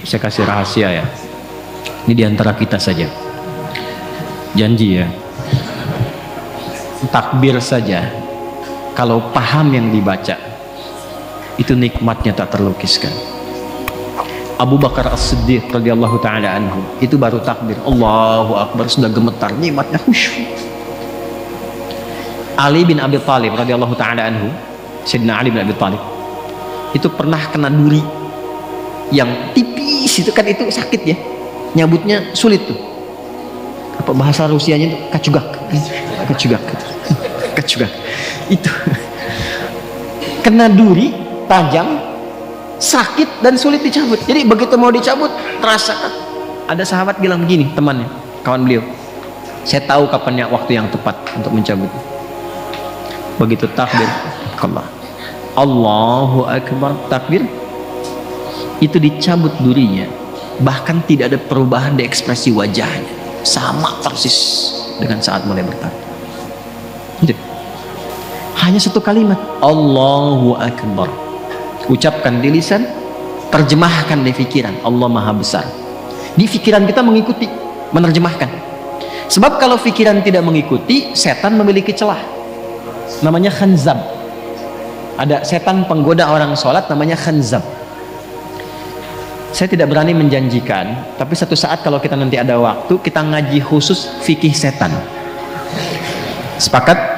Saya kasih rahasia ya. Ini diantara kita saja. Janji ya. Takbir saja, kalau paham yang dibaca, itu nikmatnya tak terlukiskan. Abu Bakar As-Siddiq radhiyallahu taala anhu itu baru takbir Allahu Akbar sudah gemetar, nikmatnya khusyuk. Ali bin Abi Thalib radhiyallahu taala anhu, Sayyidina Ali bin Abi Thalib itu pernah kena duri yang tipis itu kan, itu sakit ya, nyabutnya sulit tuh. Apa bahasa Rusianya itu kacugak, kacugak itu kena duri tajam, sakit dan sulit dicabut. Jadi begitu mau dicabut terasa. Ada sahabat bilang begini, temannya, kawan beliau, saya tahu kapannya waktu yang tepat untuk mencabut. Begitu takbir Allah, Allahu Akbar, takbir, itu dicabut durinya, bahkan tidak ada perubahan di ekspresi wajahnya, sama persis dengan saat mulai bertakbir. Hanya satu kalimat Allahu Akbar, ucapkan di lisan, terjemahkan di pikiran. Allah Maha Besar. Di pikiran kita mengikuti, menerjemahkan. Sebab kalau pikiran tidak mengikuti, setan memiliki celah, namanya khanzab. Ada setan penggoda orang sholat namanya khanzab. Saya tidak berani menjanjikan, tapi satu saat kalau kita nanti ada waktu, kita ngaji khusus fikih setan. Sepakat?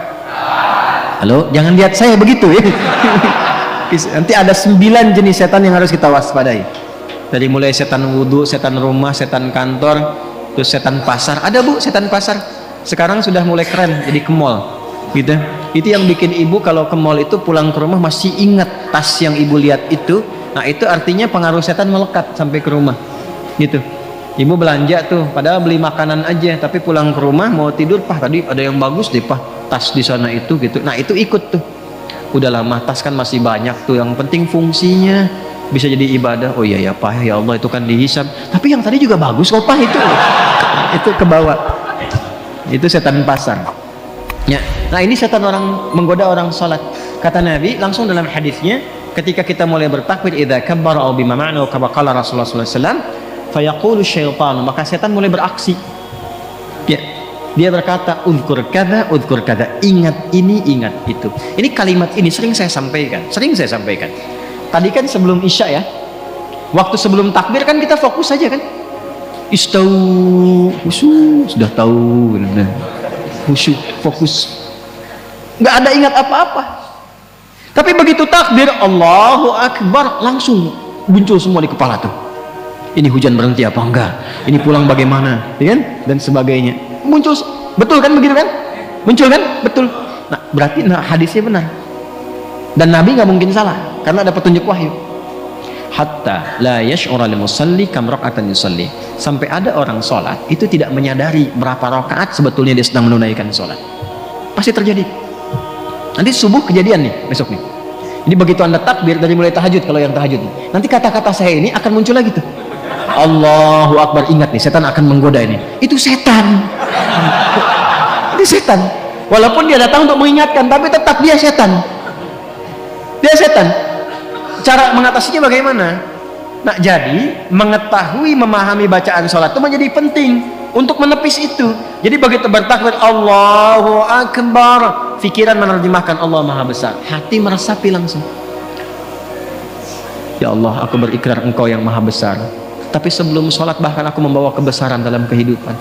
Halo, jangan lihat saya begitu ya. Nanti ada 9 jenis setan yang harus kita waspadai. Dari mulai setan wudhu, setan rumah, setan kantor, terus setan pasar. Ada bu, setan pasar. Sekarang sudah mulai keren, jadi ke mall, gitu. Itu yang bikin ibu kalau ke mall itu pulang ke rumah masih ingat tas yang ibu lihat itu. Nah itu artinya pengaruh setan melekat sampai ke rumah, gitu. Ibu belanja tuh, padahal beli makanan aja, tapi pulang ke rumah mau tidur, Pak tadi ada yang bagus deh Pak, tas di sana itu, gitu. Nah itu ikut tuh. Udah lama tas kan masih banyak tuh, yang penting fungsinya bisa jadi ibadah. Oh iya ya Pak, ya Allah itu kan dihisab, tapi yang tadi juga bagus kok Pak, itu ke bawah. Itu setan pasar ya. Nah ini setan orang menggoda orang salat. Kata Nabi langsung dalam hadisnya, ketika kita mulai bertakbir, idza kabbara aw bima ma'na kama qala Rasulullah sallallahu alaihi wasallam, fayaqulu syaitan, maka setan mulai beraksi ya. Dia berkata udhkur kada, ingat ini, ingat itu. Ini kalimat ini sering saya sampaikan. Tadi kan sebelum Isya ya, waktu sebelum takbir kan kita fokus saja kan, istau, khusyuk, sudah tahu, khusyuk, fokus, nggak ada ingat apa-apa. Tapi begitu takbir Allahu Akbar, langsung muncul semua di kepala tuh. Ini hujan berhenti apa enggak? Ini pulang bagaimana? Ya kan? Dan sebagainya. Muncul, betul kan begitu kan? Muncul kan? Betul. Nah, berarti hadisnya benar. Dan Nabi nggak mungkin salah karena ada petunjuk wahyu. Hatta la yash'ura lil musalli kam raka'atan yusalli. Sampai ada orang sholat itu tidak menyadari berapa rakaat sebetulnya dia sedang menunaikan sholat. Pasti terjadi. Nanti subuh kejadian nih, besok nih. Ini begitu Anda takbir dari mulai tahajud, kalau yang tahajud nih, nanti kata-kata saya ini akan muncul lagi tuh. Allahu Akbar, ingat nih, setan akan menggoda ini. Itu setan. Itu setan. Walaupun dia datang untuk mengingatkan, tapi tetap dia setan. Dia setan. Cara mengatasinya bagaimana? Nah, jadi mengetahui, memahami bacaan sholat itu menjadi penting untuk menepis itu. Jadi begitu bertakbir Allahu Akbar, pikiran menerjemahkan Allah Maha Besar, hati meresapi langsung. Ya Allah, aku berikrar Engkau yang Maha Besar. Tapi sebelum sholat bahkan aku membawa kebesaran dalam kehidupan.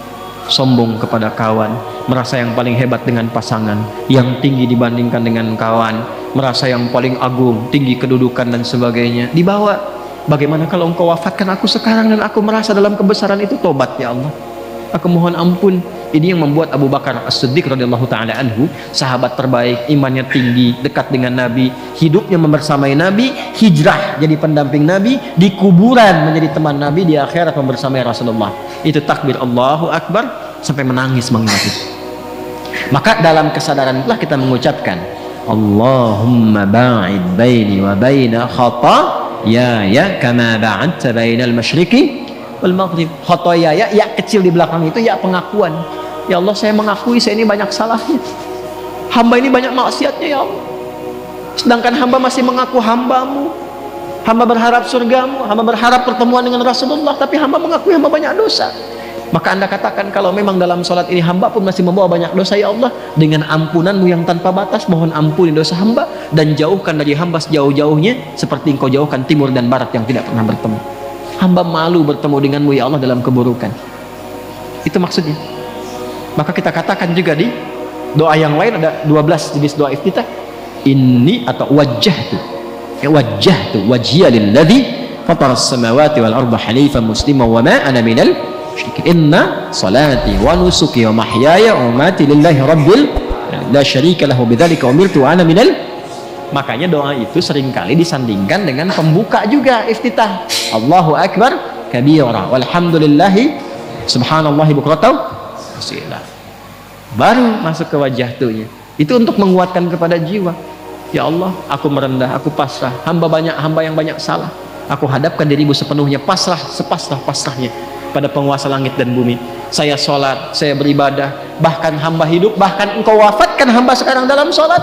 Sombong kepada kawan, merasa yang paling hebat dengan pasangan, yang tinggi dibandingkan dengan kawan, merasa yang paling agung, tinggi kedudukan dan sebagainya. Dibawa, bagaimana kalau Engkau wafatkan aku sekarang dan aku merasa dalam kebesaran itu? Tobat ya Allah, aku mohon ampun. Ini yang membuat Abu Bakar As-Siddiq radhiyallahu taala anhu, sahabat terbaik, imannya tinggi, dekat dengan Nabi, hidupnya membersamai Nabi, hijrah jadi pendamping Nabi, di kuburan menjadi teman Nabi, di akhirat membersamai Rasulullah. Itu takbir Allahu Akbar sampai menangis mengingat itu. Maka dalam kesadaran itulah kita mengucapkan Allahumma ba'id baini wa baina khataaya kama ba'adta bainal masyriqi wal maghrib. Khataaya, ya kecil di belakang itu ya pengakuan. Ya Allah, saya mengakui saya ini banyak salahnya, hamba ini banyak maksiatnya ya Allah. Sedangkan hamba masih mengaku hambamu, Hamba berharap surgamu, hamba berharap pertemuan dengan Rasulullah, tapi hamba mengakui hamba banyak dosa. Maka Anda katakan, kalau memang dalam sholat ini hamba pun masih membawa banyak dosa, ya Allah, dengan ampunanmu yang tanpa batas, mohon ampuni dosa hamba, dan jauhkan dari hamba sejauh-jauhnya, seperti engkau jauhkan timur dan barat yang tidak pernah bertemu. Hamba malu bertemu denganmu, ya Allah, dalam keburukan. Itu maksudnya. Maka kita katakan juga di doa yang lain, ada 12 jenis doa iftitah. Ini atau wajjahtu wajhiya lilladzi fataras samawati wal arda hanifan musliman wa ma ana minal musyrikin. Inna salati wa nusuki wa mahyaya wa mamati lillahi rabbil la syarika lahu bidzalika umirtu wa ana minal. Makanya doa itu seringkali disandingkan dengan pembuka juga iftitah. Allahu akbar kabira walhamdulillahi subhanallahi bukratan asila. Baru masuk ke wajjahtunya. Itu untuk menguatkan kepada jiwa. Ya Allah, aku merendah, aku pasrah. Hamba yang banyak salah. Aku hadapkan dirimu sepenuhnya, pasrah, sepasrah-pasrahnya pada penguasa langit dan bumi. Saya sholat, saya beribadah, bahkan hamba hidup, bahkan engkau wafatkan hamba sekarang dalam sholat.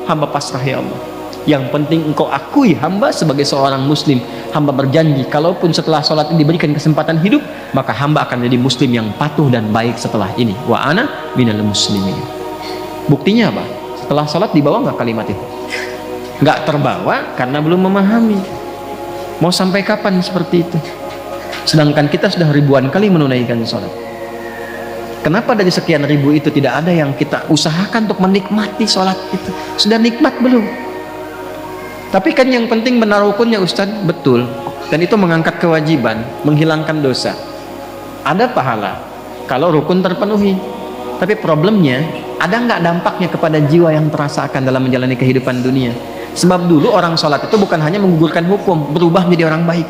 Hamba pasrah, ya Allah. Yang penting engkau akui hamba sebagai seorang muslim. Hamba berjanji, kalaupun setelah sholat ini diberikan kesempatan hidup, maka hamba akan jadi muslim yang patuh dan baik setelah ini. Wa ana minal muslimin. Buktinya apa? Setelah sholat dibawa nggak kalimat itu? Nggak terbawa karena belum memahami. Mau sampai kapan seperti itu? Sedangkan kita sudah ribuan kali menunaikan sholat. Kenapa dari sekian ribu itu tidak ada yang kita usahakan untuk menikmati sholat itu? Sudah nikmat belum? Tapi kan yang penting benar rukunnya, Ustaz. Betul. Dan itu mengangkat kewajiban, menghilangkan dosa. Ada pahala kalau rukun terpenuhi. Tapi problemnya, ada nggak dampaknya kepada jiwa yang terasakan dalam menjalani kehidupan dunia? Sebab dulu orang sholat itu bukan hanya menggugurkan hukum, berubah menjadi orang baik.